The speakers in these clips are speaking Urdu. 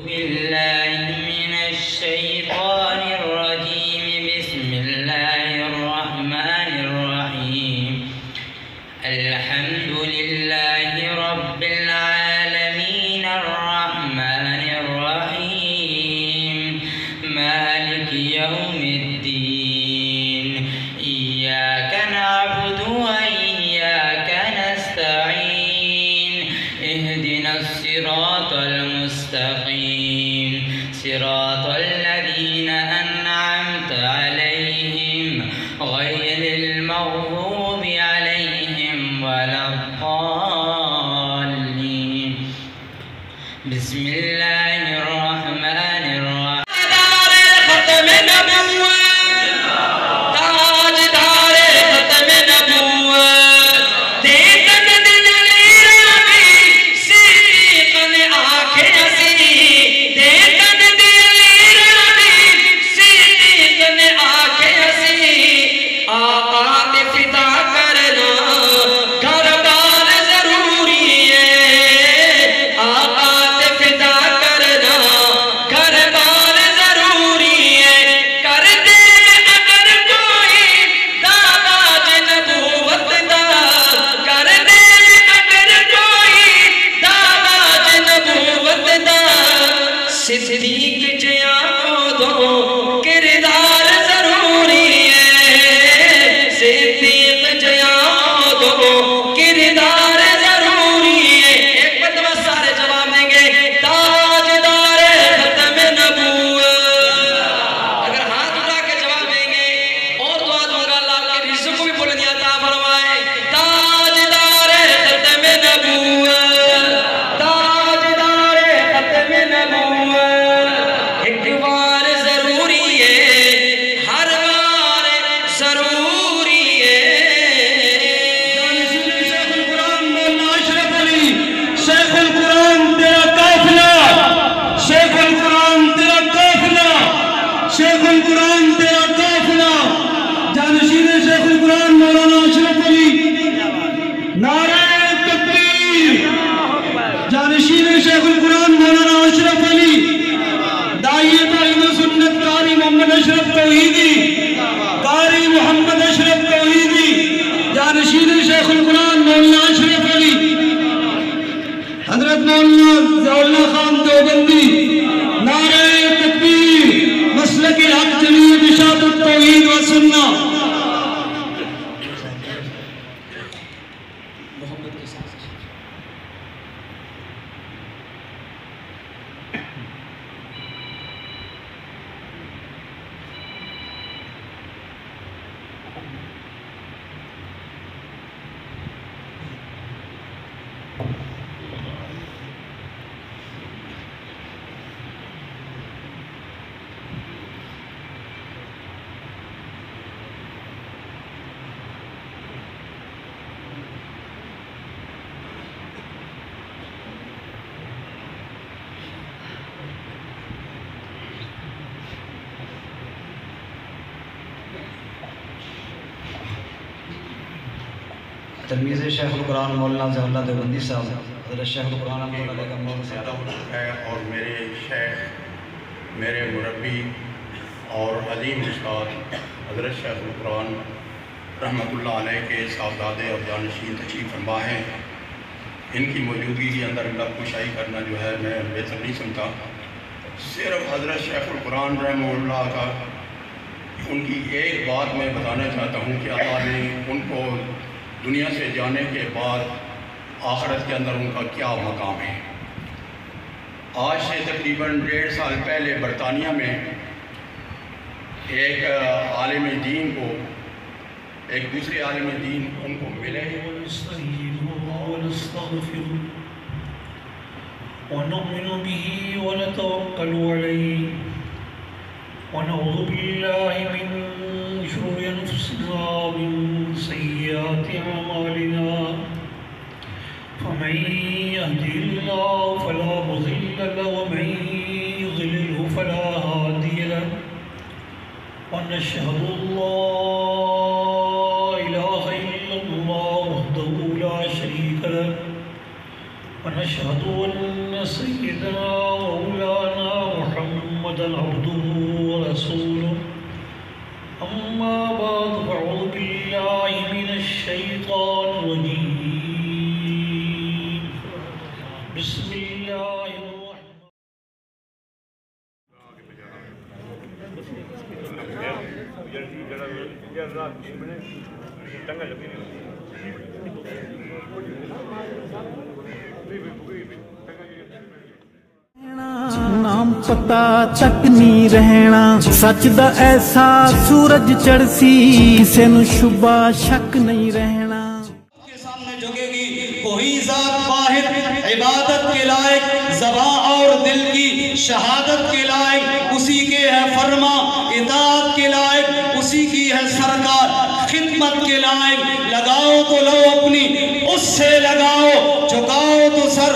بالله من الشيطان الرجيم. بسم الله الرحمن الرحيم. الحمد لله رب العالمين الرحمن الرحيم مالك يوم الدين. إياك نعبد وإياك نستعين. اهدنا الصراط المستقيم صراط الذين أنعمت عليهم غير المغضوب عليهم ولا الضالين. بسم الله الرحمن الرحيم. صدیق جیا دو کردار ضروری ہے. صدیق جیا دو کردار ضروری ہے. ایک مرتبہ سارے جواب دیں گے. تاجدار ختم نبوت. اگر ہاتھ اٹھا کے جواب دیں گے اور دعا دوں گا اللہ کے رزق کو بھی بلندی عطا فرمائے. تاجدار ختم نبوت. اشرف توحیدی قاری محمد اشرف توحیدی جانشین شیخ القرآن مولانا اشرف علی حضرت مولانا ضیاء اللہ خان دیوبندی. نعرہ تکبیر. مسلک حق جمعیت اشاعت التوحید و سنہ. تلمیذ شیخ القرآن مولانا ضیاء اللہ دیوبندی صاحب حضرت شیخ القرآن علیہ کا مولانا زیادہ ہے اور میرے شیخ میرے مربی اور عظیم استاد حضرت شیخ القرآن رحمۃ اللہ علیہ کے صاحبزادے اور جانشین تشریف فرما ہیں. ان کی موجودگی کے اندر لب کشائی کرنا جو ہے میں بہتر نہیں سمجھتا. صرف حضرت شیخ القرآن رحمہ اللہ کا ان کی ایک بات میں بتانا چاہتا ہوں کہ اللہ نے ان کو دنیا سے جانے کے بعد آخرت کے اندر ان کا کیا مقام ہے. آج سے تقریباً 1.5 سال پہلے برطانیہ میں ایک عالم دین کو ایک دوسرے عالم دین ان کو ملے. ونؤمن به ونتوكل عليه ونعوذ بالله من شرور أنفسنا ومن سيئات أعمالنا. فمن يهده الله فلا مضل له ومن يضلله فلا هادي له. ونشهد أن لا إله إلا الله وحده لا شريك له. ونشهد أن سيدنا ومولانا محمدا عبده ورسوله أما بعد فأعوذ بالله من الشيطان الرجيم بسم الله الرحمن ਨਾਮ ਪਤਾ ਤੱਕ ਨਹੀਂ ਰਹਿਣਾ ਸੱਚ ਦਾ ਐਸਾ ਸੂਰਜ ਚੜ੍ਹਸੀ ਕਿਸੇ ਨੂੰ ਸ਼ੁਬਾ ਸ਼ੱਕ ਨਹੀਂ ਰਹਿਣਾ کے سامنے جھکے گی وہی ذات واحد عبادت کے لائق زبان اور دل کی شہادت کے لائق اسی کے ہے فرما اطاعت کے لائق اسی کی ہے سرکار خدمت کے لائق لگاؤ تو لو اپنی اس سے لگاؤ جھکاؤ تو سر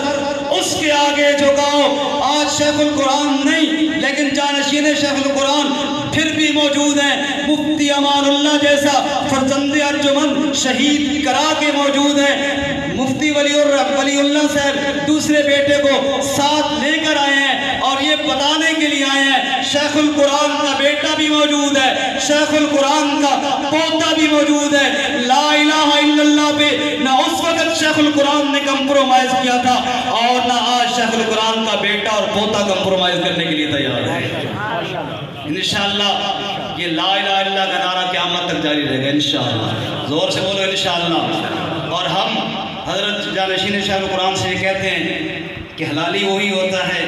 اس کے آگے جھکاؤ آج شیخ القرآن نہیں لیکن جانشین شیخ القرآن پھر بھی موجود ہیں مفتی امان اللہ جیسا فرزند ارجمن شہید کرا کے موجود ہیں مفتی ولی اللہ صاحب دوسرے بیٹے کو ساتھ لے کر آئے ہیں اور یہ بتانے کے لیے آئے ہیں شیخ القرآن کا بیٹا بھی موجود ہے شیخ القرآن کا پوتا بھی موجود ہے لا الہ الا اللہ پہ نہ اس وقت شیخ القرآن نے کمپرومائز کیا تھا اور نہ آج شیخ القرآن کا بیٹا اور پوتا کمپرومائز کرنے کے لیے تیار ہے انشاءاللہ یہ لا الہ الا اللہ کا نعرہ قیامت تک جاری رہے گا انشاءاللہ زور سے بولو انشاءاللہ اور ہم حضرت جانشین شیخ القرآن سے یہ کہتے ہیں کہ حلالی وہی ہوتا ہے